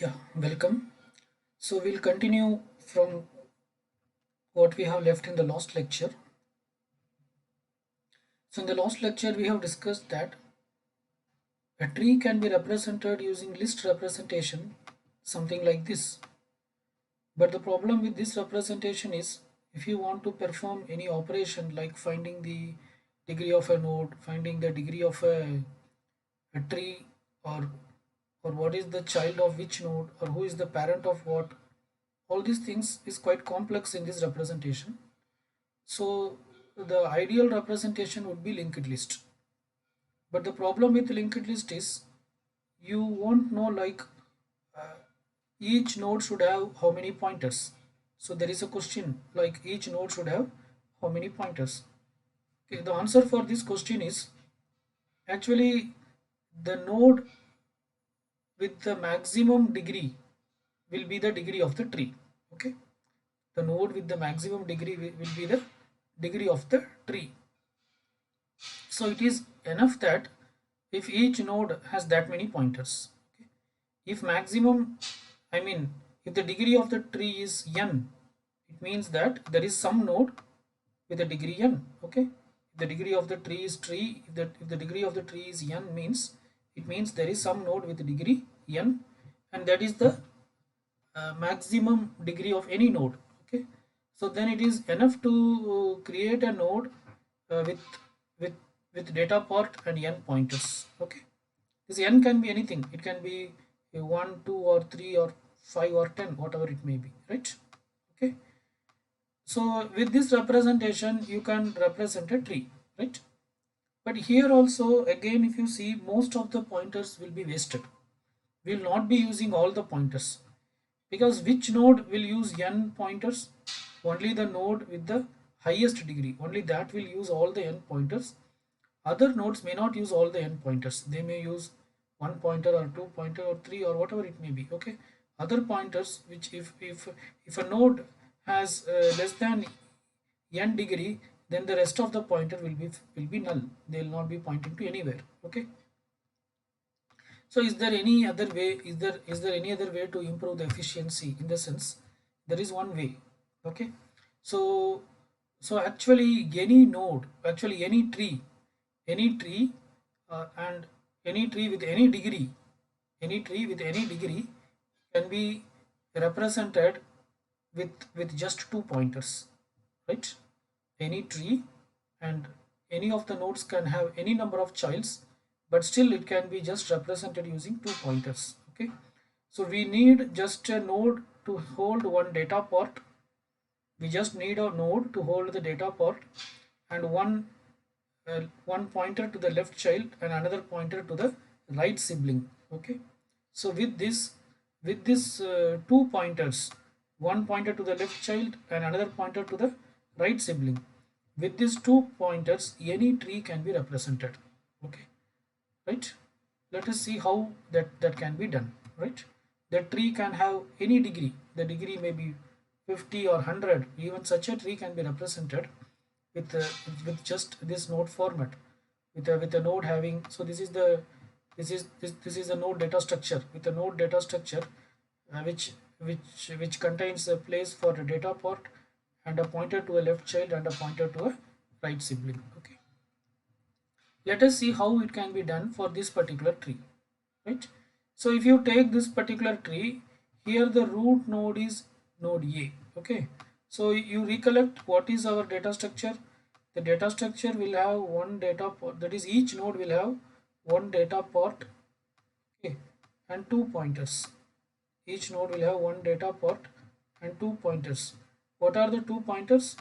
Yeah, welcome. So we'll continue from what we have left in the last lecture. So in the last lecture we have discussed that a tree can be represented using list representation, something like this. But the problem with this representation is if you want to perform any operation like finding the degree of a node, finding the degree of a tree, or or what is the child of which node, or who is the parent of what, all these things is quite complex in this representation. So the ideal representation would be linked list. But the problem with linked list is you won't know like uh, each node should have how many pointers. So there is a question like each node should have how many pointers. Okay, the answer for this question is actually the node with the maximum degree will be the degree of the tree. Okay, the node with the maximum degree will be the degree of the tree. So it is enough that if each node has that many pointers. Okay. If maximum, I mean, if the degree of the tree is n, it means that there is some node with a degree n. Okay. If the degree of the tree is tree, if the degree of the tree is n means it means there is some node with a degree n, and that is the maximum degree of any node. Okay, so then it is enough to create a node with with data part and n pointers. Okay, this n can be anything, it can be a 1 2 or 3 or 5 or 10, whatever it may be, right? Okay, so with this representation you can represent a tree, right? But here also again, if you see, most of the pointers will be wasted. We will not be using all the pointers, because which node will use n pointers? Only the node with the highest degree, only that will use all the n pointers. Other nodes may not use all the n pointers, they may use one pointer or two pointer or three or whatever it may be. Okay, other pointers which if a node has less than n degree, then the rest of the pointer will be null, they will not be pointing to anywhere. Okay, so is there any other way? Is there any other way to improve the efficiency? In the sense, there is one way. Okay, so actually any node, actually any tree, and any tree with any degree, can be represented with just two pointers, right? Any tree and any of the nodes can have any number of childs, but still it can be just represented using two pointers. Okay, so we need just a node to hold one data part. We just need a node to hold the data part, and one pointer to the left child and another pointer to the right sibling. Okay, so with this two pointers, one pointer to the left child and another pointer to the right sibling, with these two pointers any tree can be represented. Okay, right? Let us see how that can be done, right? The tree can have any degree, the degree may be 50 or 100, even such a tree can be represented with just this node format, with a node having, so this is a node data structure, with a node data structure which contains a place for the data part and a pointer to a left child and a pointer to a right sibling. Okay, let us see how it can be done for this particular tree, right? So if you take this particular tree, here the root node is node A. Okay, so you recollect what is our data structure. The data structure will have one data part, that is each node will have one data part, okay, and two pointers. Each node will have one data part and two pointers. What are the two pointers?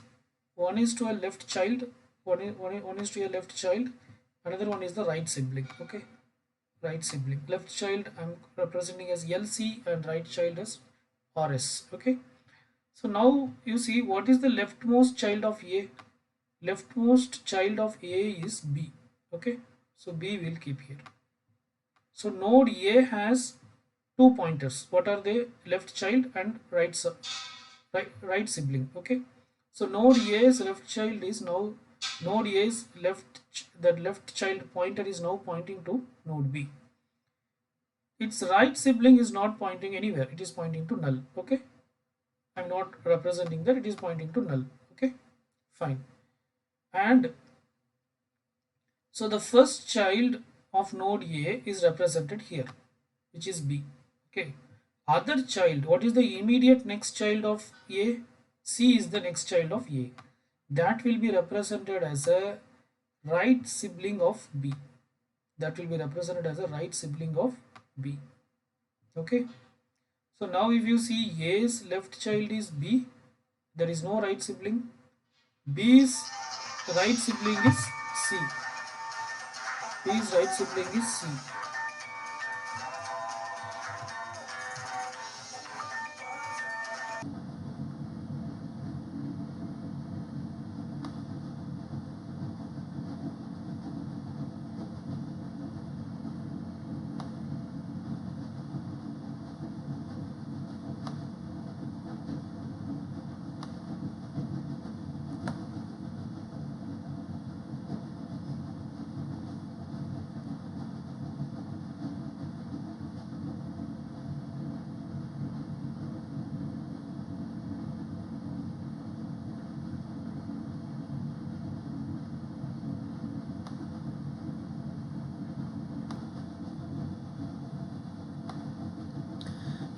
One is to a left child, one is to a left child, another one is the right sibling. Okay, right sibling. Left child I'm representing as LC and right child as RS. Okay, so now you see what is the leftmost child of A. Leftmost child of A is B. Okay, so B will keep here. So node A has two pointers. What are they? Left child and right sibling. Okay, so node A's left child is now, node A's left, that left child pointer is now pointing to node B. its right sibling is not pointing anywhere, it is pointing to null. Okay, I'm not representing that, it is pointing to null. Okay, fine. And so the first child of node A is represented here, which is B. Okay, other child, what is the immediate next child of A? C is the next child of A. That will be represented as a right sibling of B. That will be represented as a right sibling of B. Okay, so now if you see A's left child is B, there is no right sibling. B's right sibling is C. B's right sibling is C.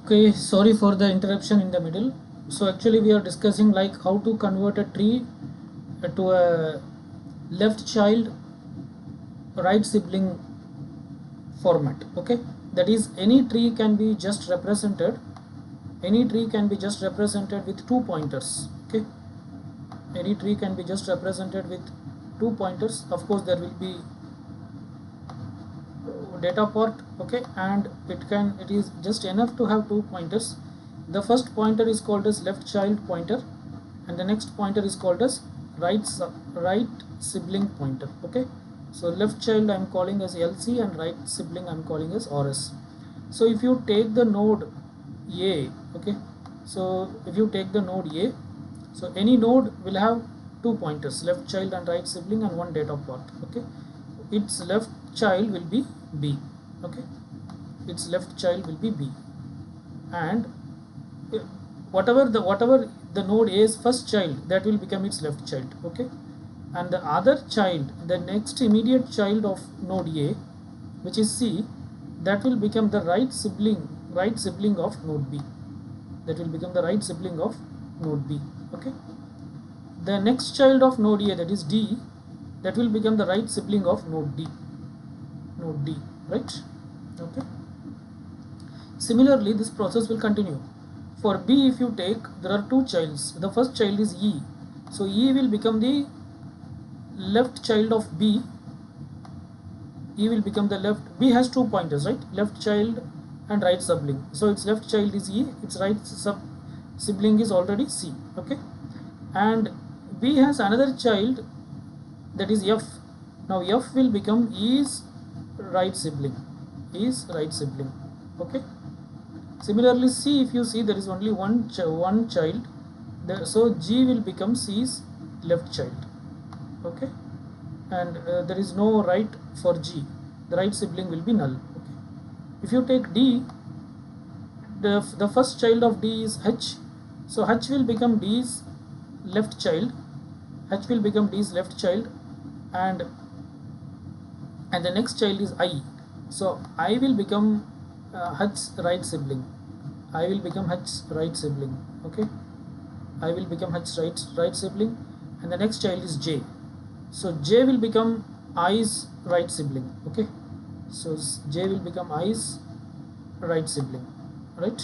Okay, sorry for the interruption in the middle. So actually we are discussing like how to convert a tree to a left child right sibling format. Okay, that is any tree can be just represented, any tree can be just represented with two pointers. Okay, any tree can be just represented with two pointers. Of course there will be data part. Okay, and it is just enough to have two pointers. The first pointer is called as left child pointer, and the next pointer is called as right sibling pointer. Okay, so left child I'm calling as LC and right sibling I'm calling as RS. So if you take the node A, okay, so if you take the node A, so any node will have two pointers, left child and right sibling, and one data part. Okay, its left child will be B. Okay, its left child will be B, and whatever the node A's first child, that will become its left child. Okay, and the other child, the next immediate child of node A, which is C, that will become the right sibling of node B. That will become the right sibling of node B. Okay, the next child of node A, that is D, that will become the right sibling of node D. Node D, right? Okay, similarly this process will continue. For B, if you take, there are two childs. The first child is E, so E will become the left child of B. E will become the left, B has two pointers, right? Left child and right sibling. So its left child is E, its right sibling is already C. Okay, and B has another child, that is F. Now F will become E's right sibling. Okay, similarly C, if you see, there is only one child there, so G will become C's left child. Okay, and there is no right for G, the right sibling will be null. Okay, if you take D, the first child of D is H, so H will become D's left child, H will become D's left child, and the next child is I, so I will become H's right sibling. I will become H's right sibling. Okay, I will become H's right sibling, and the next child is J, so J will become I's right sibling. Okay, so J will become I's right sibling, right?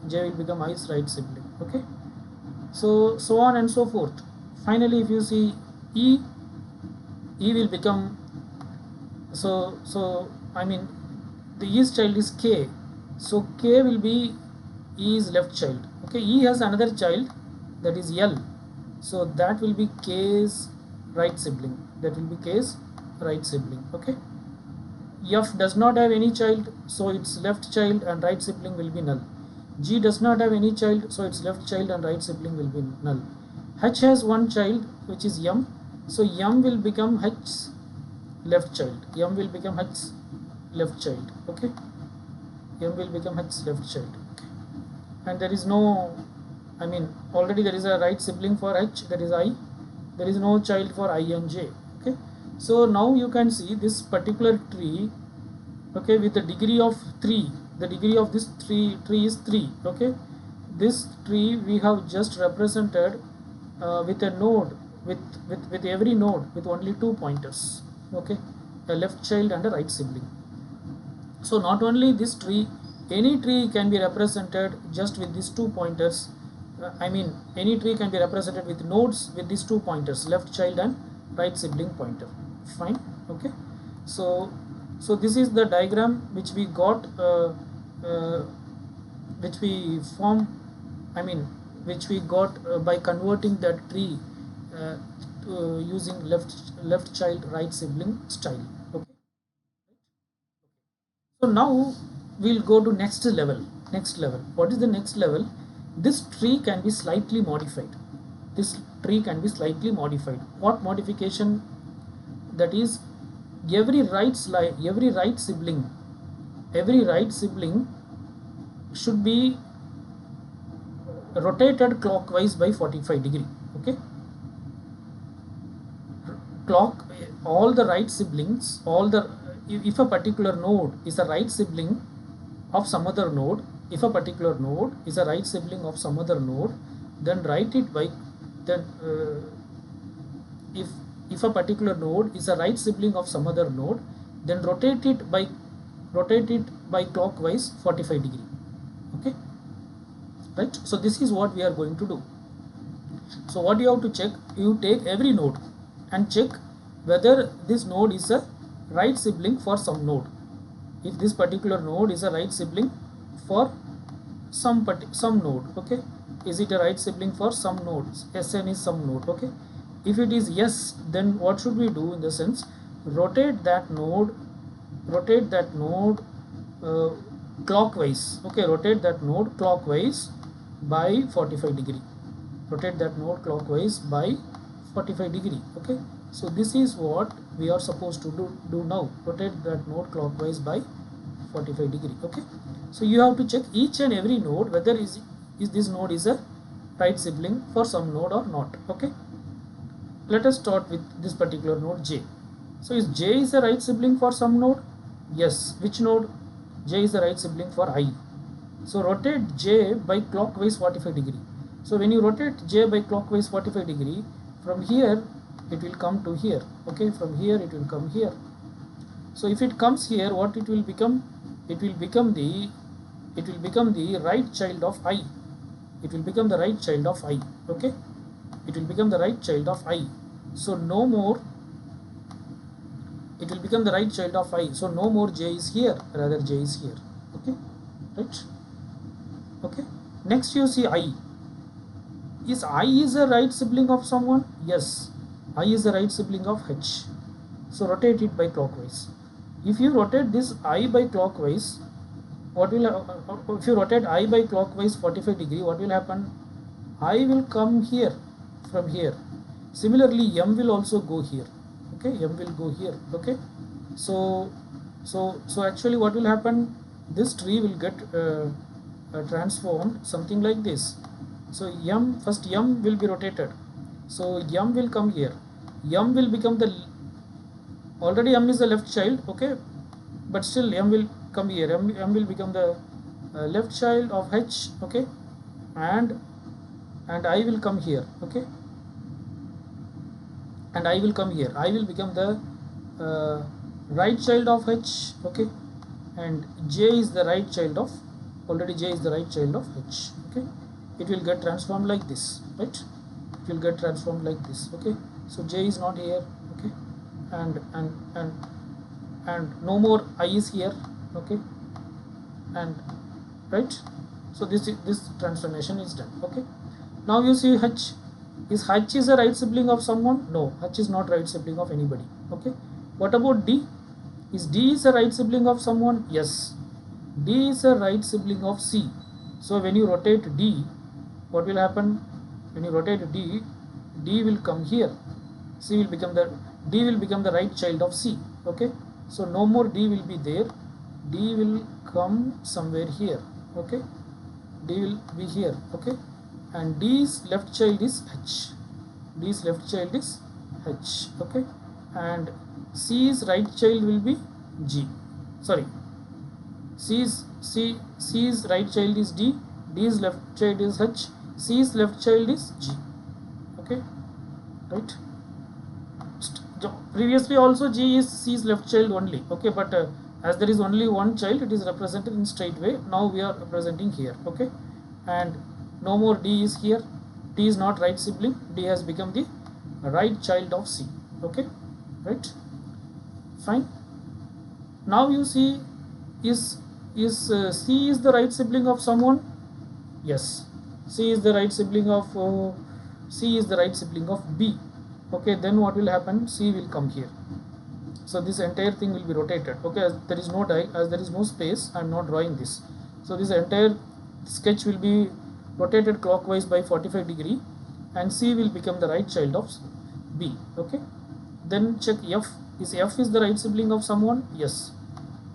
J will become I's right sibling. Okay, so on and so forth. Finally, if you see E will become, so I mean the E's child is K, so K will be E's left child. Okay, E has another child, that is L, so that will be K's right sibling. Okay, F does not have any child, so its left child and right sibling will be null. G does not have any child, so its left child and right sibling will be null. H has one child, which is M, so M will become H's left child. Okay, M will become H left child. Okay. And there is no, I mean, already there is a right sibling for H, that is I. There is no child for I and J. Okay. So now you can see this particular tree, okay, with the degree of 3. The degree of this tree is 3. Okay. This tree we have just represented with a node, with every node with only 2 pointers. Okay. A left child and a right sibling. So not only this tree, any tree can be represented just with these 2 pointers. I mean, any tree can be represented with nodes with these 2 pointers, left child and right sibling pointer. Fine. Okay. So this is the diagram which we got, which we form, I mean, which we got by converting that tree using left child right sibling style. Okay. So now we'll go to next level. What is the next level? This tree can be slightly modified. What modification? That is, every right sibling should be rotated clockwise by 45 degree. Okay. All the right siblings, if a particular node is a right sibling of some other node, then write it by, if a particular node is a right sibling of some other node, then rotate it by clockwise 45 degree. Okay. Right. So this is what we are going to do. So what you have to check, you take every node and check whether this node is a right sibling for some node. If this particular node is a right sibling for some node, okay, is it a right sibling for some nodes? Sn is some node. Okay. If it is yes, then what should we do? In the sense, rotate that node clockwise. Okay, rotate that node clockwise by 45 degree. Okay. So this is what we are supposed to do now. Rotate that node clockwise by 45 degree. Okay. So you have to check each and every node whether is this node is a right sibling for some node or not. Okay. Let us start with this particular node J. So is J is a right sibling for some node? Yes. Which node? J is the right sibling for I. So rotate J by clockwise 45 degree. So when you rotate J by clockwise 45 degree, from here it will come to here. Okay, from here it will come here. So if it comes here, what it will become? It will become the right child of I. Okay, it will become the right child of I. So no more. It will become the right child of I. So no more J is here, rather J is here. Okay, right. Okay. Next you see I. Is I is a right sibling of someone? Yes. I is the right sibling of H. So rotate it by clockwise. If you rotate this I by clockwise, what will if you rotate I by clockwise 45 degree, what will happen? I will come here from here. Similarly, M will also go here. Okay, M will go here. Okay. So actually what will happen? This tree will get transformed something like this. So first M will be rotated. So M will come here. M will become already M is the left child. Okay, but still M will come here. M will become the left child of H. Okay, and I will come here. Okay, and I will come here. I will become the right child of H. Okay, and J is the right child of, already J is the right child of H. Okay, it will get transformed like this, right? It will get transformed like this. Okay, so J is not here. Okay, and no more I is here. Okay, and right. So this transformation is done. Okay, now you see H. Is H is a right sibling of someone? No, H is not right sibling of anybody. Okay, what about D? Is D is a right sibling of someone? Yes, D is a right sibling of C. So when you rotate D, what will happen? When you rotate D, D will come here. D will become the right child of C. Okay, so no more D will be there. D will come somewhere here. Okay, D will be here. Okay, and D's left child is H. D's left child is H. Okay, and C's right child will be G. Sorry, C's right child is D. D's left child is H. C's left child is G. Okay, right. Previously also G is C's left child only. Okay, but as there is only one child, it is represented in straight way. Now we are representing here. Okay, and no more D is here. D is not right sibling. D has become the right child of C. Okay, right, fine. Now you see, is C is the right sibling of someone? Yes, C is the right sibling of C is the right sibling of B. Okay, then what will happen? C will come here. So this entire thing will be rotated. Okay, as there is no as there is no space, I am not drawing this. So this entire sketch will be rotated clockwise by 45 degree, and C will become the right child of B. Okay, then check F. F is the right sibling of someone? Yes,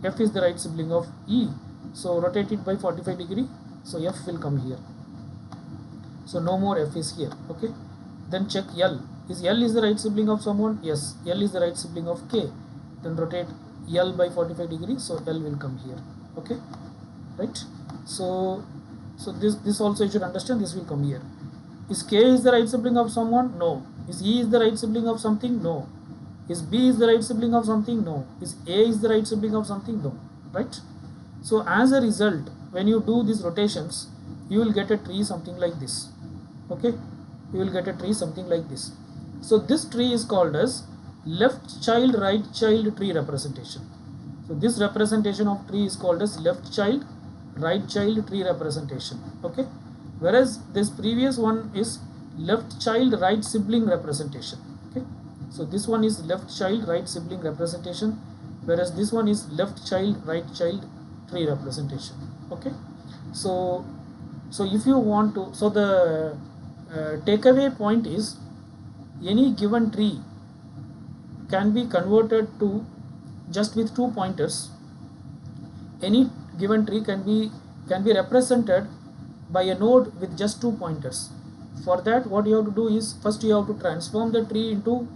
F is the right sibling of E. So rotate it by 45 degree. So F will come here. So no more F is here. Okay, then check L. L is the right sibling of someone? Yes, L is the right sibling of K. Then rotate L by 45 degrees. So L will come here. Okay, right. So this also you should understand. This will come here. Is K is the right sibling of someone? No. Is E is the right sibling of something? No. Is B is the right sibling of something? No. Is A is the right sibling of something? No. Right. So as a result, when you do these rotations, you will get a tree something like this. Okay, you will get a tree something like this. So this tree is called as left child right child tree representation. So this representation of tree is called as left child right child tree representation. Okay, whereas this previous one is left child right sibling representation. Okay, so this one is left child right sibling representation, whereas this one is left child right child tree representation. Okay, so if you want to, so the takeaway point is, any given tree can be converted to just with 2 pointers. Any given tree can be represented by a node with just 2 pointers. For that, what you have to do is, first you have to transform the tree into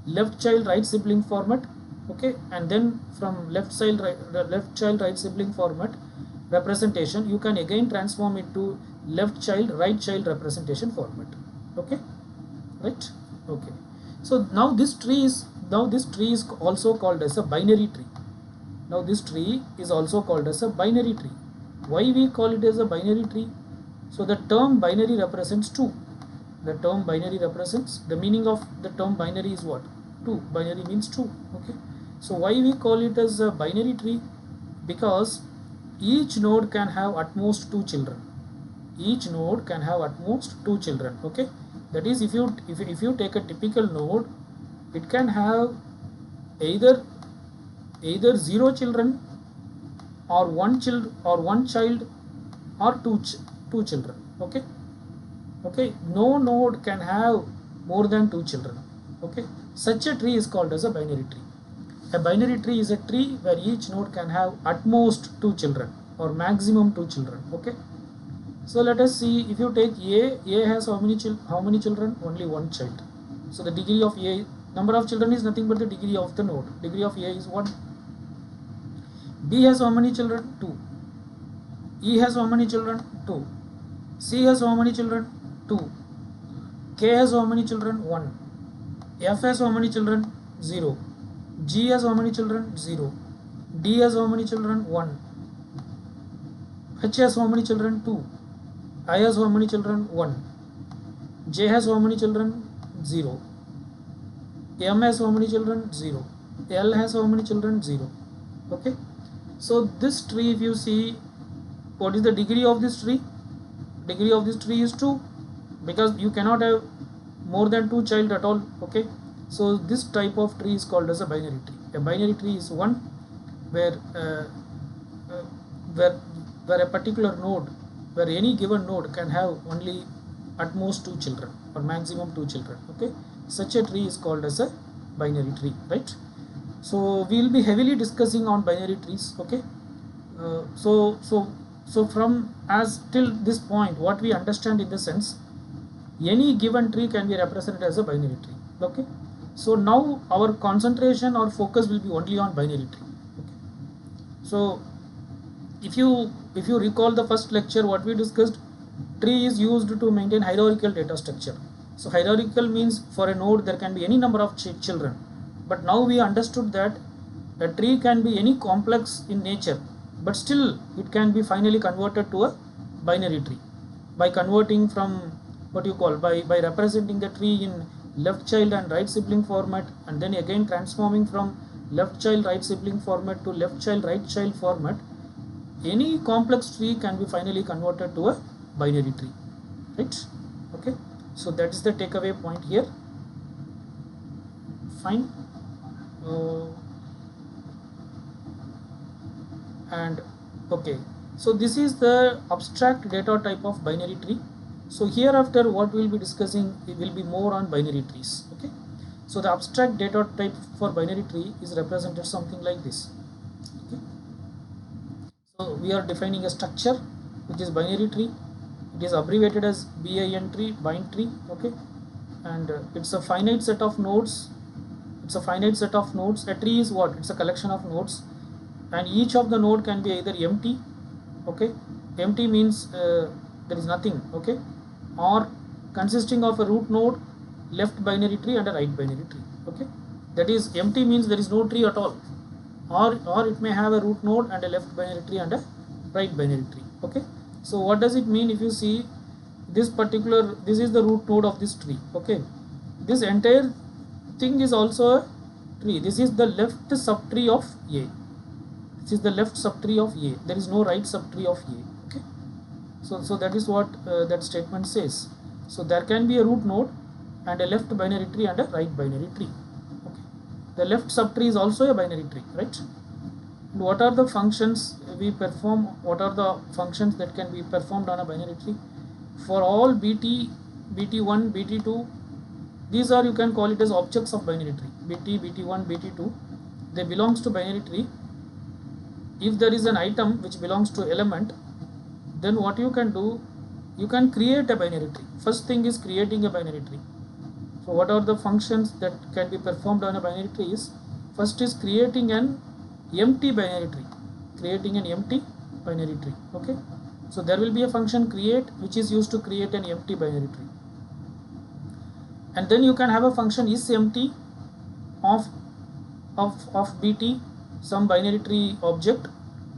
left child right sibling format. Okay, and then from left child right sibling format representation, you can again transform it to left child right child representation format. Okay, right. Okay, so now this tree is also called as a binary tree. Now this tree is also called as a binary tree. Why we call it as a binary tree? So the term binary represents 2. The term binary represents, the meaning of the term binary is what? 2. Binary means 2. Okay, so why we call it as a binary tree? Because each node can have at most 2 children. Each node can have at most 2 children. Okay, that is, if you take a typical node, it can have either 0 children or one child or two children. Okay, no node can have more than 2 children. Okay, such a tree is called as a binary tree. A binary tree is a tree where each node can have at most 2 children or maximum 2 children. Okay, so let us see, if you take A has how many children? Only one child. So the degree of A, number of children is nothing but the degree of the node. Degree of A is 1. B has how many children? 2. E has how many children? 2. C has how many children? 2. K has how many children? 1. F has how many children? 0. G has how many children? 0. D has how many children? 1. H has how many children? 2. I has how many children? 1. J has how many children? 0. M has how many children? 0. L has how many children? 0. Okay, so this tree, if you see, what is the degree of this tree? Degree of this tree is 2, because you cannot have more than 2 child at all. Okay, so this type of tree is called as a binary tree. A binary tree is one where a particular node, where any given node can have only at most 2 children or maximum 2 children. Okay, such a tree is called as a binary tree, right? So we will be heavily discussing on binary trees. Okay, So from as till this point, what we understand in the sense, any given tree can be represented as a binary tree. Okay, so now our concentration or focus will be only on binary tree. Okay, so if you recall the first lecture, what we discussed, tree is used to maintain hierarchical data structure. So hierarchical means for a node there can be any number of children, but now we understood that a tree can be any complex in nature, but still it can be finally converted to a binary tree by converting from what you call by representing the tree in left child and right sibling format, and then again transforming from left child right sibling format to left child right child format. Any complex tree can be finally converted to a binary tree, right? Okay, so that is the takeaway point here. Fine. And okay, so this is the abstract data type of binary tree. So hereafter what we will be discussing, it will be more on binary trees. Okay, so the abstract data type for binary tree is represented something like this. Okay, so we are defining a structure which is binary tree. It is abbreviated as bin tree, bind tree. Okay, and it's a finite set of nodes. It's a finite set of nodes. A tree is what? It's a collection of nodes, and each of the node can be either empty. Okay, empty means there is nothing. Okay, or consisting of a root node, left binary tree and a right binary tree. Okay, that is, empty means there is no tree at all, or it may have a root node and a left binary tree and a right binary tree. Okay, so what does it mean? If you see this particular, this is the root node of this tree. Okay, this entire thing is also a tree. This is the left subtree of A. This is the left subtree of A. There is no right subtree of A. Okay, so that is what that statement says. So there can be a root node and a left binary tree and a right binary tree. Okay, the left subtree is also a binary tree, right? And what are the functions we perform? What are the functions that can be performed on a binary tree? For all BT, BT1, BT2, these are, you can call it as objects of binary tree. BT, BT1, BT2, they belongs to binary tree. If there is an item which belongs to element, then what you can do, you can create a binary tree. First thing is creating a binary tree. So what are the functions that can be performed on a binary tree is, first is creating an empty binary tree. Creating an empty binary tree. Okay, so there will be a function create which is used to create an empty binary tree. And then you can have a function is empty of BT, some binary tree object,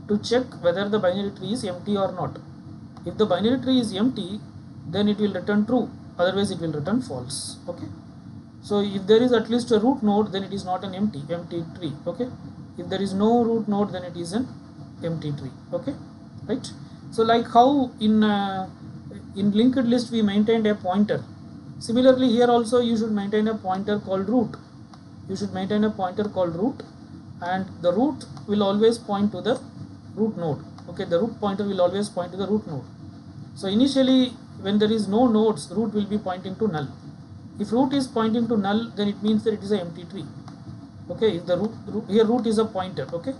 to check whether the binary tree is empty or not. If the binary tree is empty, then it will return true, otherwise it will return false. Okay, so if there is at least a root node, then it is not an empty tree. Okay, if there is no root node, then it is an empty tree. Okay, right? So like how in linked list we maintained a pointer, similarly here also you should maintain a pointer called root. You should maintain a pointer called root, and the root will always point to the root node. Okay, the root pointer will always point to the root node. So initially when there is no nodes, root will be pointing to null. If root is pointing to null, then it means that it is an empty tree. Okay, if the root here root is a pointer. Okay,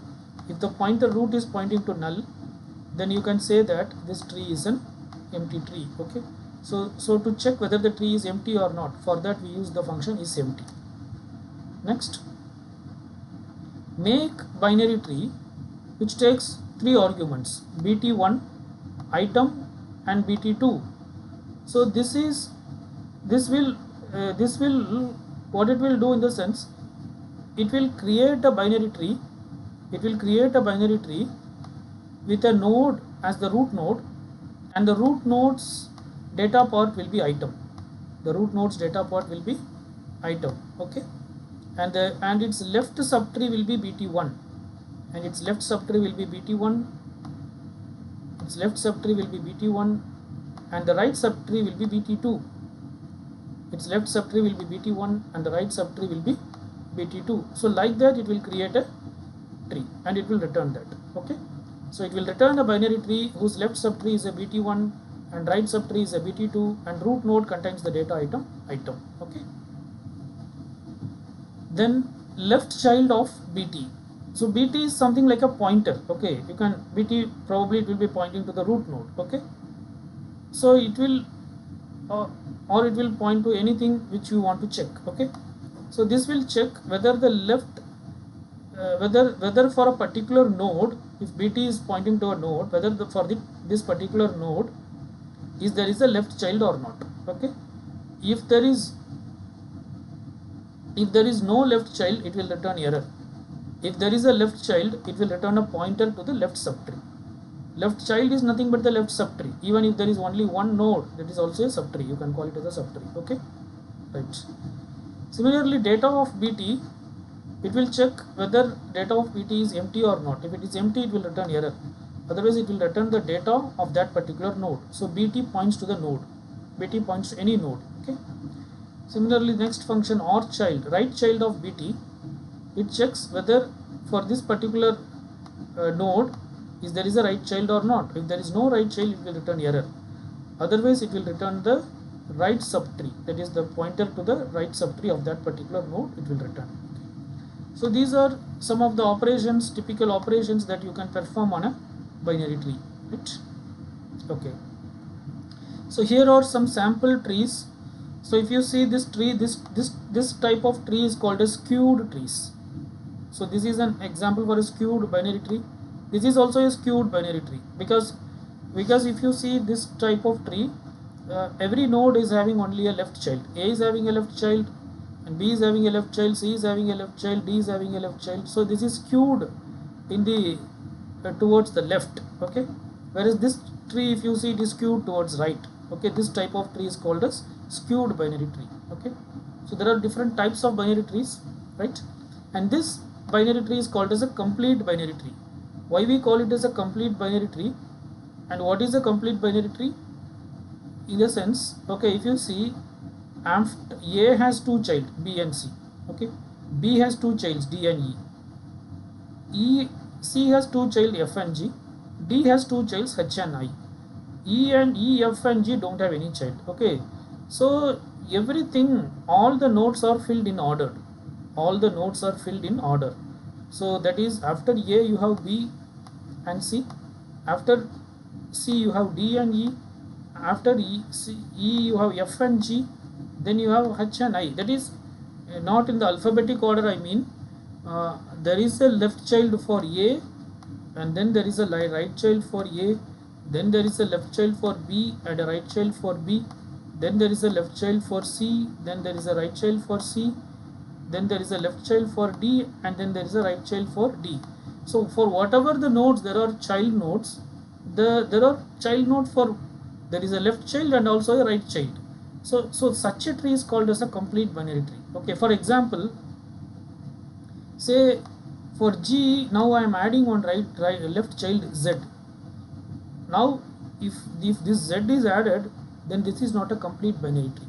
if the pointer root is pointing to null, then you can say that this tree is an empty tree. Okay, so to check whether the tree is empty or not, for that we use the function is empty. Next, make binary tree which takes 3 arguments, BT1, item and BT2. So this will what it will do in the sense, it will create a binary tree. It will create a binary tree with a node as the root node, and the root node's data part will be item. The root node's data part will be item. Okay, and its left subtree will be BT1, and its left subtree will be BT1. Its left subtree will be BT1, and the right subtree will be BT2. Its left subtree will be BT1 and the right subtree will be BT2. So like that it will create a tree and it will return that. Okay, so it will return a binary tree whose left subtree is a BT1 and right subtree is a BT2, and root node contains the data item. Okay, then left child of BT. So BT is something like a pointer. Okay, you can BT probably it will be pointing to the root node. Okay, so it will uh, or it will point to anything which you want to check. Okay, so this will check whether the left whether for a particular node, if BT is pointing to a node, whether for this particular node is there is a left child or not. Okay, if there is no left child, it will return error. If there is a left child, it will return a pointer to the left subtree. Left child is nothing but the left subtree. Even if there is only one node, that is also a subtree. You can call it as a subtree. Okay, right. Similarly, data of BT, it will check whether data of BT is empty or not. If it is empty, it will return error. Otherwise, it will return the data of that particular node. So BT points to the node. BT points to any node. Okay. Similarly, next function OR child, right child of BT, it checks whether for this particular node is there is a right child or not. If there is no right child, it will return error. Otherwise, it will return the right subtree, that is the pointer to the right subtree of that particular node, it will return. So these are some of the operations, typical operations that you can perform on a binary tree, right? Okay. So here are some sample trees. So if you see this tree, this type of tree is called as skewed trees. So this is an example for a skewed binary tree. This is also a skewed binary tree because if you see this type of tree, every node is having only a left child. A is having a left child, and B is having a left child, C is having a left child, D is having a left child. So this is skewed in the towards the left. Okay, whereas this tree, if you see, it is skewed towards right. Okay, this type of tree is called as skewed binary tree. Okay, so there are different types of binary trees, right? And this binary tree is called as a complete binary tree. Why we call it as a complete binary tree, and what is a complete binary tree? In the sense, okay, if you see, A has two child B and C. Okay, B has two childs D and C has two child F and G, D has two childs H and I. F and G don't have any child. Okay, so everything, all the nodes are filled in order. All the nodes are filled in order. So that is, after A you have B and C, after C you have D and E, after E you have F and G, then you have H and I. That is not in the alphabetic order. I mean, there is a left child for A, and then there is a right child for A, then there is a left child for B and a right child for B, then there is a left child for C, then there is a right child for C, then there is a left child for D, and then there is a right child for D. So for whatever the nodes, there are child nodes. There are child node for, there is a left child and also a right child. So such a tree is called as a complete binary tree. Okay, for example, say for G, now I am adding on left child Z. Now if this Z is added, then this is not a complete binary tree.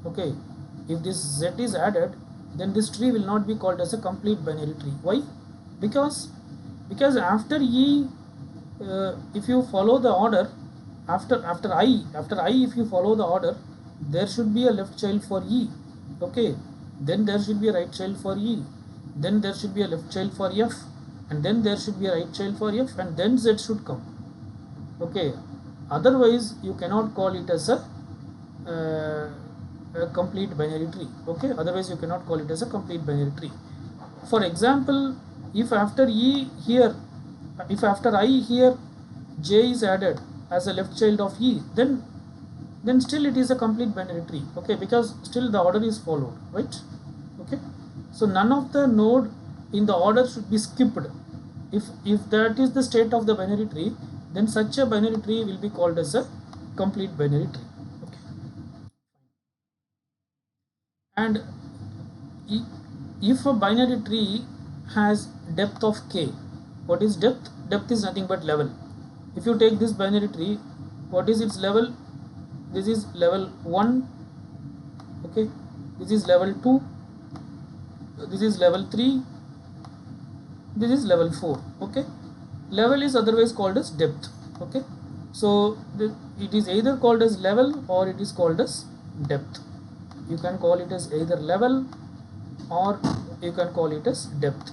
Okay, if this Z is added, then this tree will not be called as a complete binary tree. Why? Because after E, if you follow the order, after I, if you follow the order, there should be a left child for E. Okay, then there should be a right child for E, then there should be a left child for F, and then there should be a right child for F, and then Z should come. Okay, otherwise you cannot call it as a complete binary tree. Okay, otherwise you cannot call it as a complete binary tree. For example, if after E here, if after I here J is added as a left child of E, then still it is a complete binary tree. Okay, because still the order is followed, right? Okay, so none of the node in the order should be skipped. If that is the state of the binary tree, then such a binary tree will be called as a complete binary tree. Okay, and if a binary tree has depth of k, what is depth? Depth is nothing but level. If you take this binary tree, what is its level? This is level 1. Okay, this is level 2, this is level 3, this is level 4. Okay, level is otherwise called as depth. Okay, so it is either called as level or it is called as depth. You can call it as either level or you can call it as depth.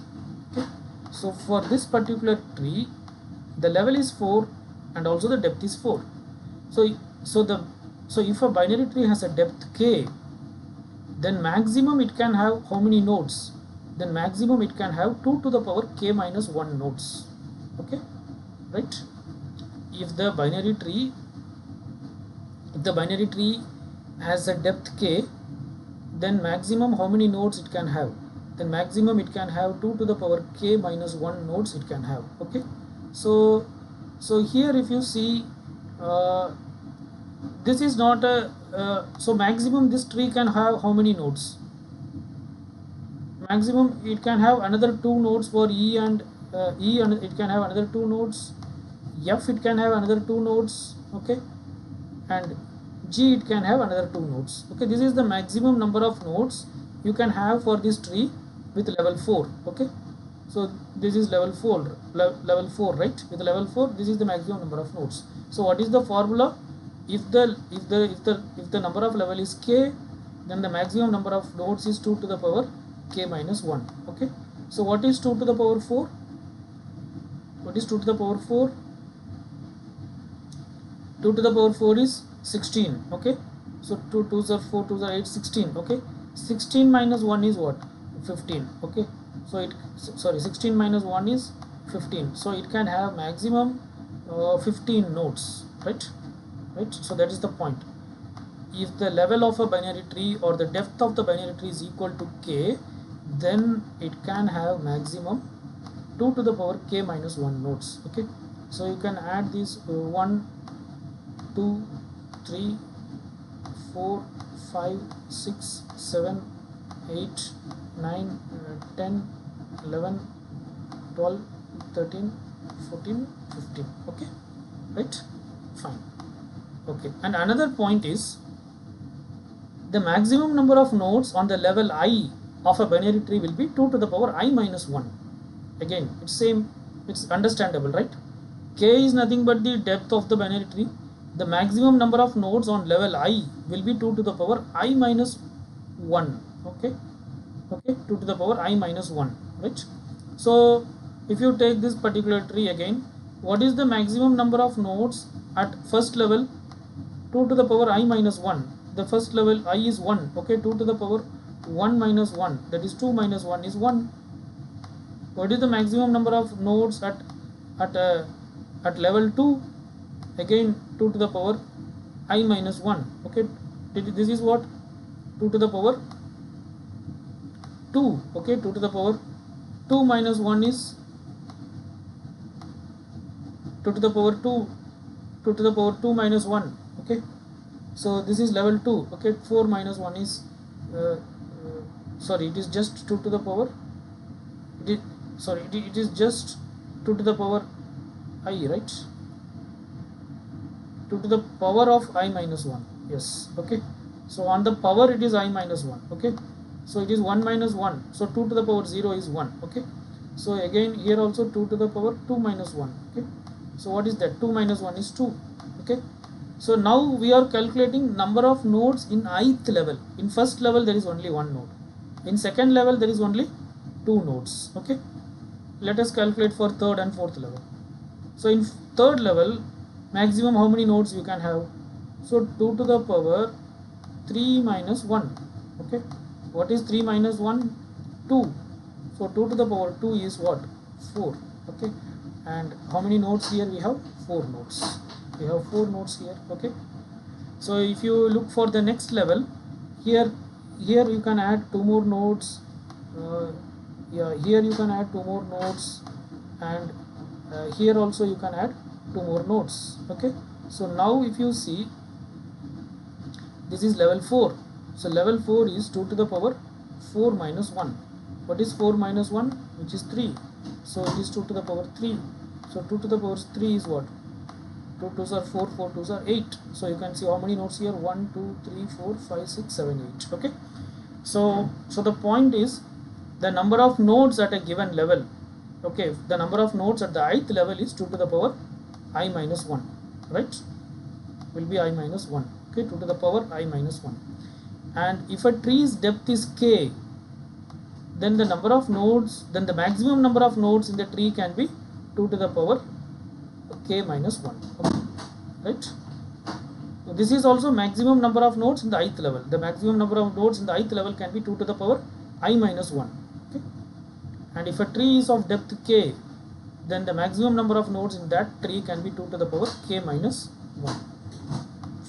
Okay, So for this particular tree, the level is 4 and also the depth is 4. So so if a binary tree has a depth k, then maximum it can have how many nodes? Then maximum it can have 2 to the power k minus 1 nodes. Okay, right? If the binary tree has a depth k, then maximum how many nodes it can have? Then maximum it can have 2 to the power k minus 1 nodes it can have. Okay, so here if you see, this is not a so maximum this tree can have how many nodes? Maximum it can have another 2 nodes for E, and it can have another 2 nodes. F it can have another 2 nodes. Okay, and G it can have another 2 nodes. Okay, this is the maximum number of nodes you can have for this tree with level 4. Okay, so this is level 4, level 4, right? With level 4, this is the maximum number of nodes. So what is the formula? If the number of level is k, then the maximum number of nodes is 2 to the power k minus 1. Okay, so what is 2 to the power 4? What is 2 to the power 4? 2 to the power 4 is 16. Okay, so 2 2s are 4, 2s are 8, 16. Okay, 16 minus 1 is what? 15. Okay, so 16 minus 1 is 15. So it can have maximum 15 nodes, right? So that is the point. If the level of a binary tree or the depth of the binary tree is equal to k, then it can have maximum 2 to the power k minus 1 nodes. Okay, so you can add these 1 2 3 4 5 6 7 8 9 10 11 12 13 14 15. Okay, right? Fine. Okay, and another point is the maximum number of nodes on the level I of a binary tree will be 2 to the power I minus 1. Again, it's same, it's understandable, right? K is nothing but the depth of the binary tree. The maximum number of nodes on level I will be 2 to the power I minus 1. Okay, 2 to the power I minus 1, right? So if you take this particular tree again, what is the maximum number of nodes at first level? 2 to the power I minus 1. The first level I is 1. Okay, 2 to the power 1 minus 1, that is 2 minus 1 is 1. What is the maximum number of nodes at level 2? Again 2 to the power I minus 1. Okay, this is what? 2 to the power 2. Okay, 2 to the power 2 minus 1 is 2 to the power 2. 2 to the power 2 minus 1. Okay, so this is level 2. Okay, 4 minus 1 is sorry, it is just 2 to the power, it is just 2 to the power I, right? 2 to the power of I minus 1. Yes. Okay, so on the power it is I minus 1. Okay, so it is 1 minus 1, so 2 to the power 0 is 1. Okay, so again here also 2 to the power 2 minus 1. Okay, so what is that? 2 minus 1 is 2. Okay, so now we are calculating number of nodes in ith level. In first level there is only one node. In second level there is only 2 nodes. Okay, let us calculate for third and fourth level. So in third level, maximum how many nodes you can have? So 2 to the power 3 minus 1. Okay, what is 3 minus 1? 2. So 2 to the power 2 is what? 4. Okay, and how many nodes here? We have 4 nodes. We have 4 nodes here. Okay, so if you look for the next level, here you can add 2 more nodes. Yeah, here you can add 2 more nodes, and here also you can add 2 more nodes. Okay, so now if you see, this is level 4. So level 4 is 2 to the power 4 minus 1. What is 4 minus 1? Which is 3. So it is 2 to the power 3. So 2 to the power 3 is what? 2 2s are 4, 4 2s are 8. So you can see how many nodes here? 1 2 3 4 5 6 7 8. Okay, so the point is the number of nodes at a given level. Okay, the number of nodes at the ith level is 2 to the power I minus 1, right? Will be I minus 1. Okay, 2 to the power I minus 1. And if a tree's depth is k, then the number of nodes, then the maximum number of nodes in the tree can be 2 to the power k minus 1. Okay. Right? So this is also maximum number of nodes in the ith level. The maximum number of nodes in the ith level can be 2 to the power I minus 1. Okay. And if a tree is of depth k, then the maximum number of nodes in that tree can be 2 to the power k minus 1.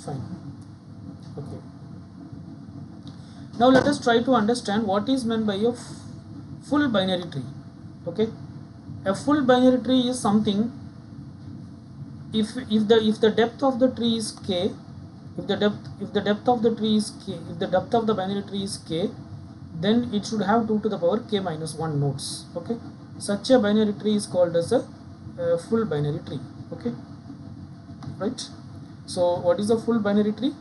Fine. Okay. Now let us try to understand what is meant by a full binary tree. Okay. A full binary tree is something if the depth of the tree is k, if the depth of the tree is k, if the depth of the binary tree is k, then it should have 2 to the power k minus 1 nodes. Okay. Such a binary tree is called as a full binary tree. Okay. Right. So what is a full binary tree?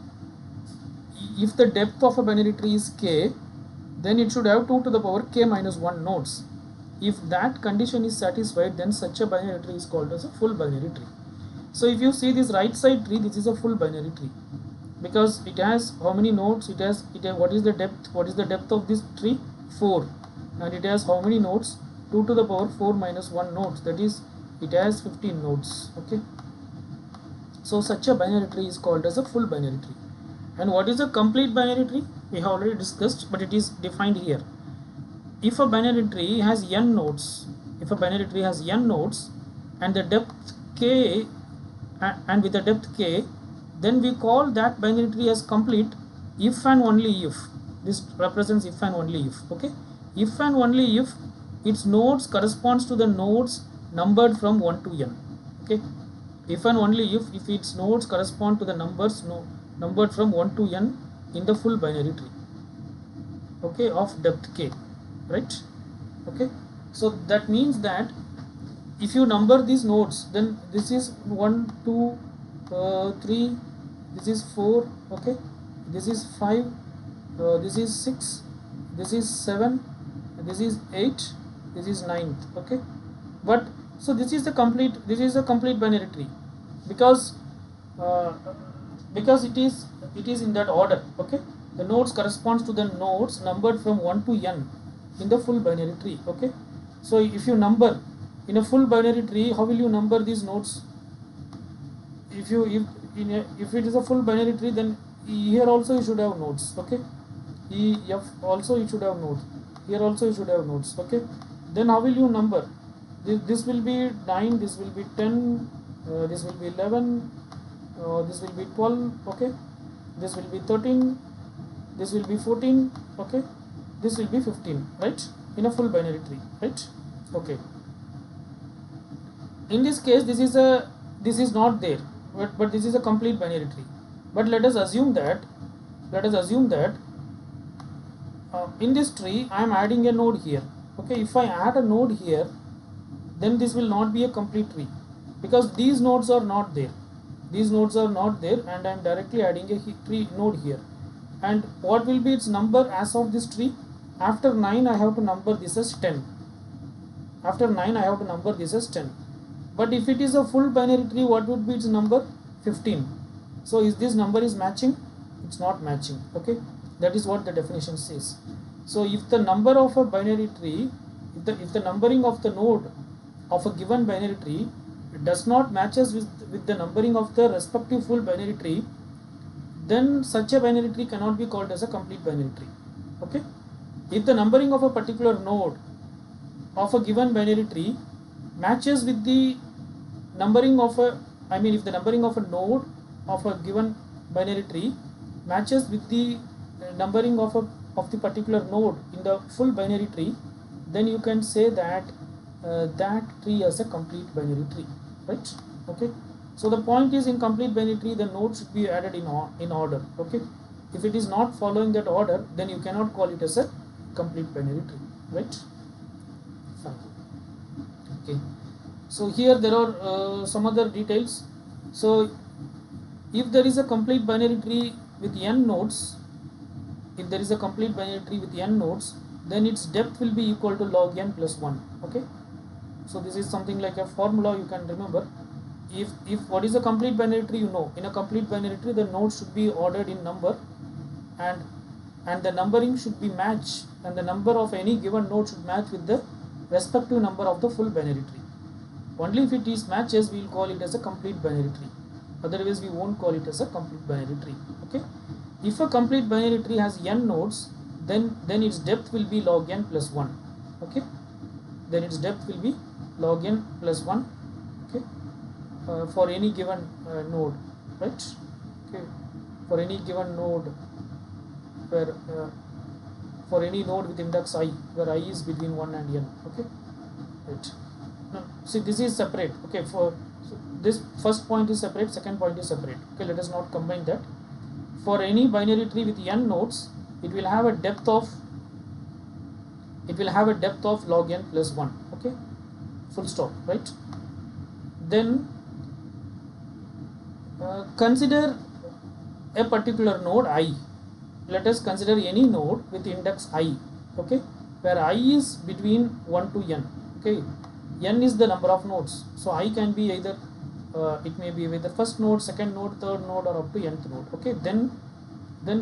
If the depth of a binary tree is k, then it should have 2 to the power k minus 1 nodes. If that condition is satisfied, then such a binary tree is called as a full binary tree. So if you see this right side tree, this is a full binary tree because it has how many nodes? It has what is the depth? What is the depth of this tree? 4, and it has how many nodes? 2 to the power 4 minus 1 nodes. That is, it has 15 nodes. Okay. So such a binary tree is called as a full binary tree. And what is a complete binary tree? We have already discussed, but it is defined here. If a binary tree has n nodes, and the depth k, and with the depth k, then we call that binary tree as complete if and only if. This represents if and only if. Okay. If and only if its nodes corresponds to the nodes numbered from 1 to n. Okay. If and only if its nodes correspond to the numbers numbered from 1 to n in the full binary tree. Okay, of depth k. Right. Okay. So that means that if you number these nodes, then this is 1, 2, 3, this is 4, okay, this is 5, this is 6, this is 7, this is 8, this is 9, okay. But so this is a complete binary tree because it is in that order. Okay, the nodes corresponds to the nodes numbered from 1 to n in the full binary tree. Okay, so if you number in a full binary tree, how will you number these nodes? If it is a full binary tree, then here also you should have nodes. Okay, F also you should have nodes. Here also you should have nodes. Okay, then how will you number? This will be 9, this will be 10, this will be 11, this will be 12. Okay, this will be 13, this will be 14. Okay, this will be 15. Right, in a full binary tree. Right. Okay. In this case, this is not there, but this is a complete binary tree. But let us assume that in this tree I am adding a node here. Okay, if I add a node here, then this will not be a complete tree because these nodes are not there. And I am directly adding a tree node here. And what will be its number as of this tree? After 9, I have to number this as 10. But if it is a full binary tree, what would be its number? 15. So is this number is matching? It's not matching. Okay, that is what the definition says. So if the number of a binary tree, if the numbering of the node of a given binary tree does not matches with the numbering of the respective full binary tree, then such a binary tree cannot be called as a complete binary tree. Okay, if the numbering of a particular node of a given binary tree matches with the numbering of if the numbering of a node of a given binary tree matches with the numbering of the particular node in the full binary tree, then you can say that that tree is a complete binary tree. Right. Okay, so the point is, in complete binary tree the nodes should be added in order. Okay, if it is not following that order, then you cannot call it as a complete binary tree. Right. Fine. Okay, so here there are some other details. So if there is a complete binary tree with n nodes, then its depth will be equal to log n plus 1. Okay, so this is something like a formula you can remember. If what is a complete binary tree, in a complete binary tree the nodes should be ordered in number, and and the numbering should be matched, and the number of any given node should match with the respective number of the full binary tree. Only if it is matches, we will call it as a complete binary tree. Otherwise, we won't call it as a complete binary tree. Okay. If a complete binary tree has n nodes, then its depth will be log n plus 1. Okay. Then its depth will be log n plus 1. Okay. For any given node, right? Okay. For any given node where for any node with index I, where I is between 1 and n. Okay. Right. Now, see, this is separate. Okay. For so this first point is separate, second point is separate. Okay. Let us not combine that. For any binary tree with n nodes, it will have a depth of log n plus 1. Okay. Full stop. Right. Then consider a particular node I. Let us consider any node with index I. Okay, where I is between 1 to n. Okay, n is the number of nodes, so I can be either it may be either first node, second node, third node, or up to nth node. Okay, then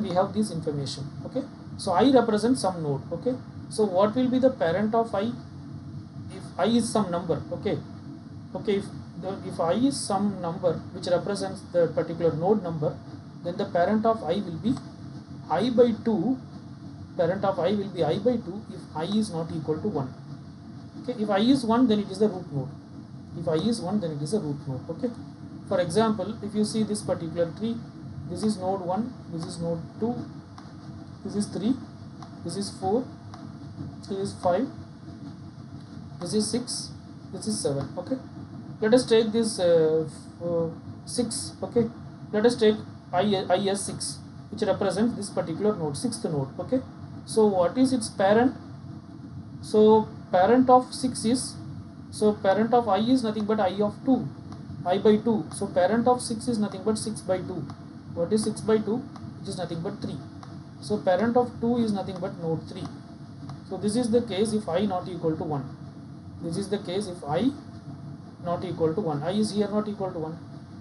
we have this information. Okay, so I represents some node. Okay, so what will be the parent of I? If I is some number. Okay, if I is some number which represents the particular node number, then the parent of I will be I by 2. Parent of I will be I by 2 if I is not equal to 1. Okay, if I is 1, then it is the root node. If I is 1, then it is a root node. Okay, for example, if you see this particular tree, this is node 1, this is node 2, this is 3, this is 4, this is 5, this is 6, this is 7. Okay, let us take this 6. Okay, let us take I as 6, which represents this particular node, 6th node. Okay, so what is its parent? So parent of 6 is, so parent of I is nothing but I of 2, I by 2. So parent of 6 is nothing but 6 by 2. What is 6 by 2? Which is nothing but 3. So parent of 2 is nothing but node 3. So this is the case if I not equal to 1. This is the case if I not equal to 1. I is here not equal to 1.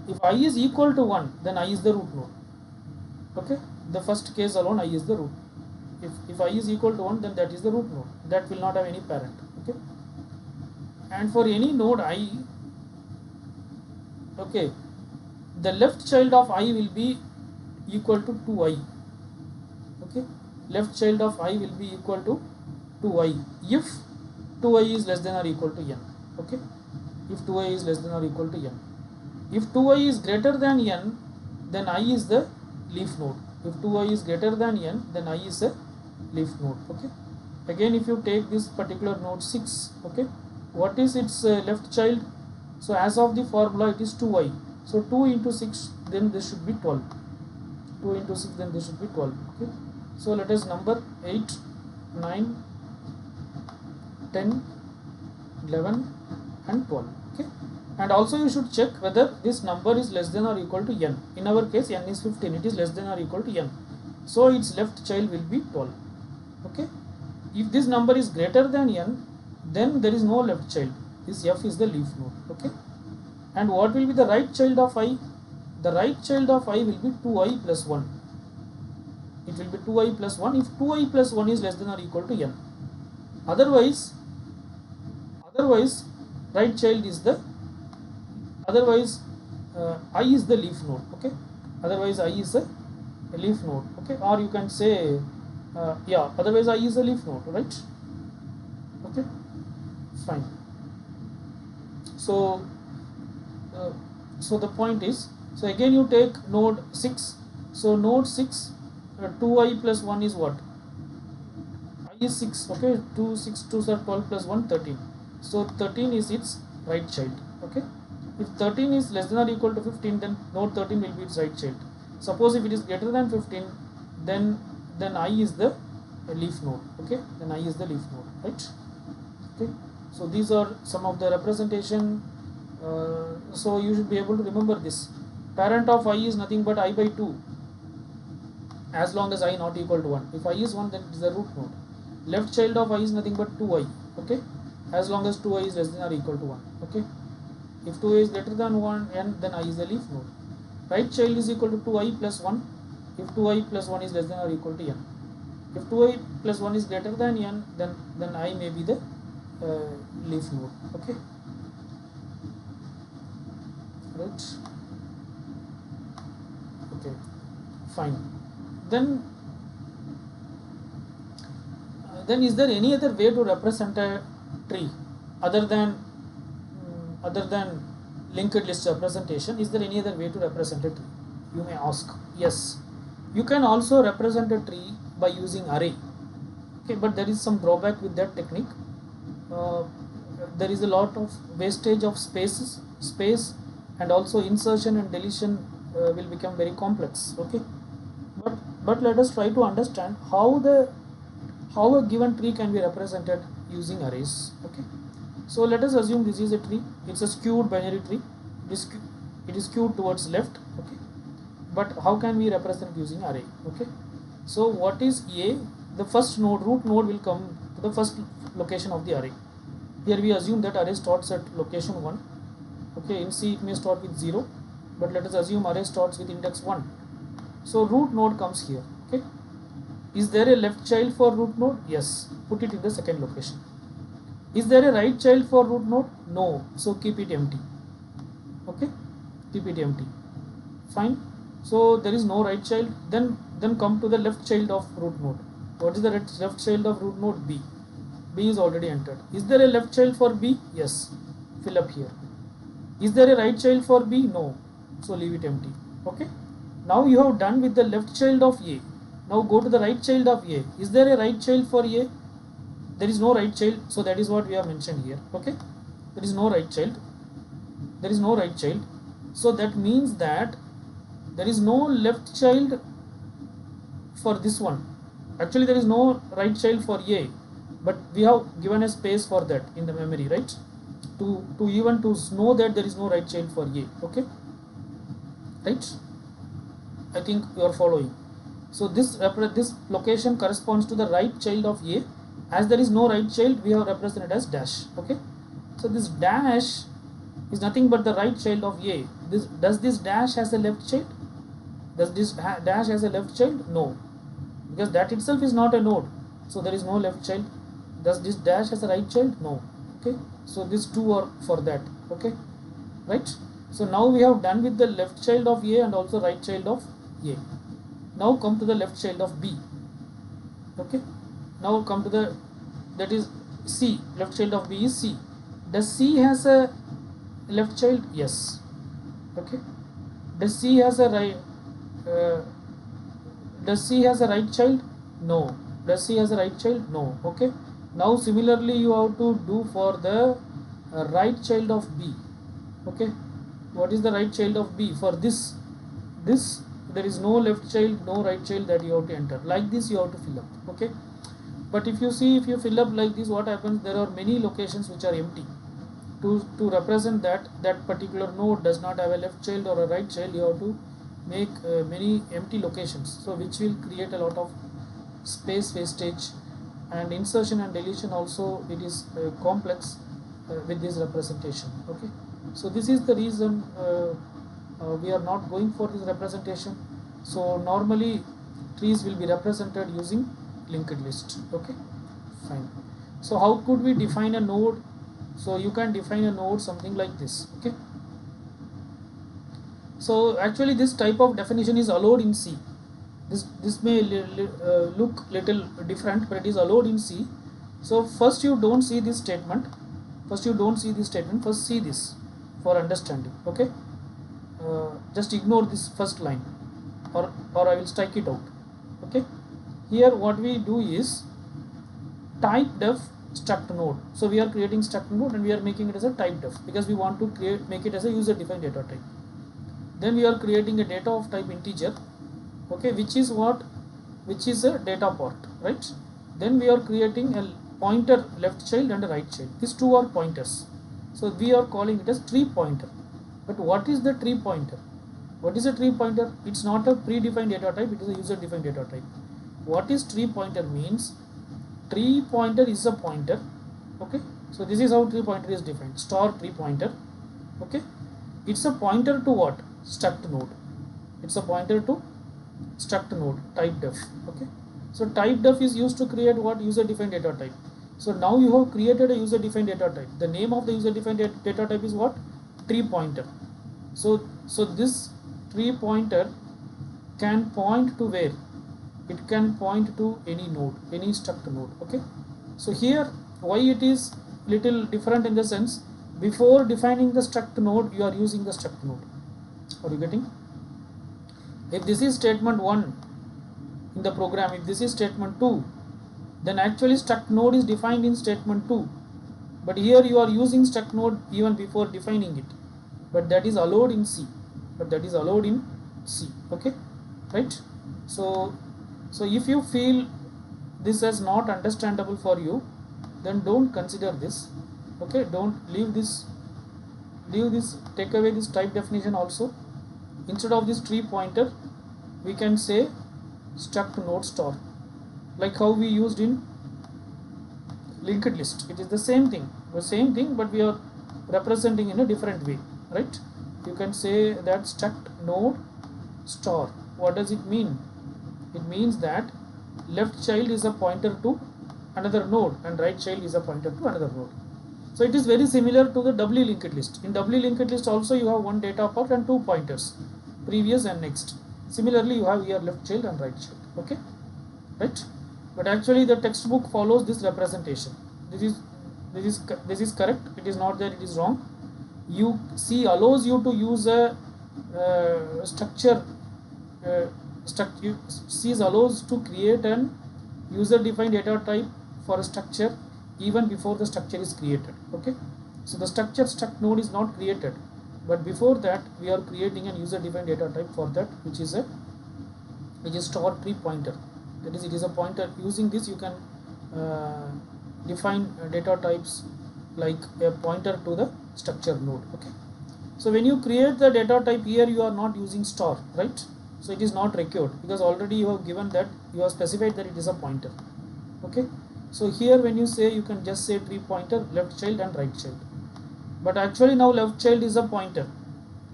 If I is equal to 1, then I is the root node. Okay, the first case alone I is the root. If I is equal to 1, then that is the root node. That will not have any parent. Okay, and for any node I, okay, the left child of I will be equal to 2i. Okay, left child of I will be equal to 2i if 2i is less than or equal to n. Okay, if 2i is less than or equal to n. If 2i is greater than n, then I is the leaf node. If 2i is greater than n, then I is a leaf node. Okay, again if you take this particular node 6, okay, what is its left child? So as of the formula it is 2i. So 2 into 6, then this should be 12. 2 into 6, then this should be 12. Okay, so let us number 8, 9, 10, 11 and 12. Okay, and also you should check whether this number is less than or equal to n. In our case n is 15, it is less than or equal to n, so its left child will be 12. Okay, if this number is greater than n, then there is no left child. This f is the leaf node. Okay, and what will be the right child of I? The right child of I will be 2i plus 1. It will be 2i plus 1 if 2i plus 1 is less than or equal to n. Otherwise right child is the, otherwise I is the leaf node. Okay, otherwise I is a leaf node. Okay, or you can say yeah, otherwise I is a leaf node, right? Okay, fine. So so the point is, so again you take node 6. So node 6, 2i plus 1 is what? I is 6. Okay, 2, 6, 2 are 12 plus 1, 13. So 13 is its right child. Okay, if 13 is less than or equal to 15, then node 13 will be its right child. Suppose if it is greater than 15, then I is the leaf node. Okay, then I is the leaf node, right? Okay, so these are some of the representation. So you should be able to remember this. Parent of I is nothing but I by 2, as long as I not equal to 1. If I is 1, then it is the root node. Left child of I is nothing but 2i. Okay, as long as 2i is less than or equal to 1. Okay, if 2i is greater than 1 n, then I is the leaf node. Right child is equal to 2i plus 1 if 2i plus 1 is less than or equal to n. If 2i plus 1 is greater than n, then I may be the leaf node. Okay, right? Okay, fine. Then is there any other way to represent a tree other than linked list representation? Is there any other way to represent a tree, you may ask? Yes, you can also represent a tree by using array. Okay, but there is some drawback with that technique. uh, there is a lot of wastage of space, and also insertion and deletion will become very complex. Okay, but let us try to understand how a given tree can be represented using arrays. Okay, so let us assume this is a tree. It's a skewed binary tree. It is skewed towards left. Okay, but how can we represent using array? Okay, so what is a? The first node, root node, will come to the first location of the array. Here we assume that array starts at location 1. Okay, in C it may start with 0, but let us assume array starts with index 1. So root node comes here. Okay, is there a left child for root node? Yes, put it in the second location. Is there a right child for root node? No, so keep it empty. Okay, keep it empty. Fine. So there is no right child. Then come to the left child of root node. What is the left child of root node? B. B is already entered. Is there a left child for B? Yes. Fill up here. Is there a right child for B? No. So leave it empty. Okay. Now you have done with the left child of A. Now go to the right child of A. Is there a right child for A? There is no right child. So that is what we have mentioned here. Okay. There is no right child. There is no right child. So that means that there is no left child for this one. Actually there is no right child for A, but we have given a space for that in the memory, right? To even to know that there is no right child for A. Okay, right? I think you are following. So this location corresponds to the right child of A. As there is no right child, we have represented as dash. Okay, so this dash is nothing but the right child of A. Does this dash has a left child? Does this dash has a left child? No, because that itself is not a node, so there is no left child. Does this dash has a right child? No. Okay, so these two are for that. Okay, right? So now we have done with the left child of A and also right child of A. Now come to the left child of B. Okay, now come to the, that is C. Left child of B is C. Does C has a left child? Yes. Okay, does C has a right does C has a right child? No. Does C has a right child? No. Okay, now similarly you have to do for the right child of B. Okay, what is the right child of B? For this there is no left child, no right child, that you have to enter. Like this you have to fill up. Okay, but if you see, if you fill up like this, what happens? There are many locations which are empty. To represent that particular node does not have a left child or a right child, you have to make many empty locations, so which will create a lot of space wastage, and insertion and deletion also, it is complex with this representation. Okay, so this is the reason we are not going for this representation. So normally trees will be represented using linked list. Okay, fine. So how could we define a node? So you can define a node something like this. Okay, so actually this type of definition is allowed in C. This may look little different, but it is allowed in C. So first you don't see this statement. First see this for understanding. Okay, just ignore this first line, or I will strike it out. Okay, here what we do is type def struct node. So we are creating struct node and we are making it as a type def, because we want to make it as a user defined data type. Then we are creating a data of type integer. Okay, which is a data part, right? Then we are creating a pointer left child and a right child. These two are pointers, so we are calling it as tree pointer. But what is the tree pointer? What is a tree pointer? It's not a predefined data type, it is a user defined data type. What is tree pointer means? Tree pointer is a pointer. Okay, so this is how tree pointer is defined. Star tree pointer. Okay, it's a pointer to what? Struct node. It's a pointer to struct node type def. Okay, So type def is used to create what? User defined data type. So now you have created a user defined data type. The name of the user defined data type is what? Tree pointer. So this tree pointer can point to where? It can point to any node, any struct node. Okay. So here why it is little different in the sense, before defining the struct node you are using the struct node. Are you getting? If this is statement 1 in the program, if this is statement 2, then actually struct node is defined in statement 2, but here you are using struct node even before defining it, but that is allowed in C, okay, right? So if you feel this is not understandable for you, then don't consider this, okay? Don't leave this, take away this type definition also. Instead of this tree pointer we can say struct node store, like how we used in linked list. It is the same thing, but we are representing in a different way, right? You can say that struct node store. What does it mean? It means that left child is a pointer to another node and right child is a pointer to another node. So it is very similar to the doubly linked list. In doubly linked list also you have one data part and two pointers, previous and next. Similarly you have here left child and right child, okay, right? But actually the textbook follows this representation. This is correct. It is not that it is wrong. You see allows you to use a structure. C allows to create an user defined data type for a structure even before the structure is created, okay? So the structure struct node is not created, but before that we are creating an user defined data type for that, which is store tree pointer. That is, it is a pointer. Using this you can define data types like a pointer to the structure node, okay? So when you create the data type here, you are not using store, right? So it is not required because already you have given that, you have specified that it is a pointer, okay? So here when you say, you can just say tree pointer, left child and right child, but actually now left child is a pointer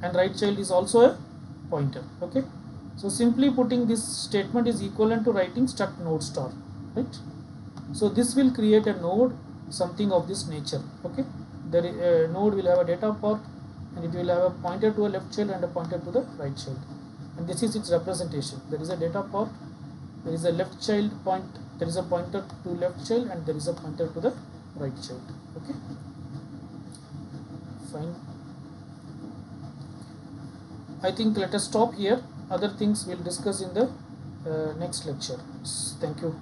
and right child is also a pointer, okay? So simply putting this statement is equivalent to writing struct node store, right? So this will create a node, something of this nature, okay? The node will have a data part and it will have a pointer to a left child and a pointer to the right child, and this is its representation. There is a data part, there is a left child point, there is a pointer to left child and there is a pointer to the right child, okay? Fine. I think let us stop here. Other things we'll discuss in the next lecture. Thank you.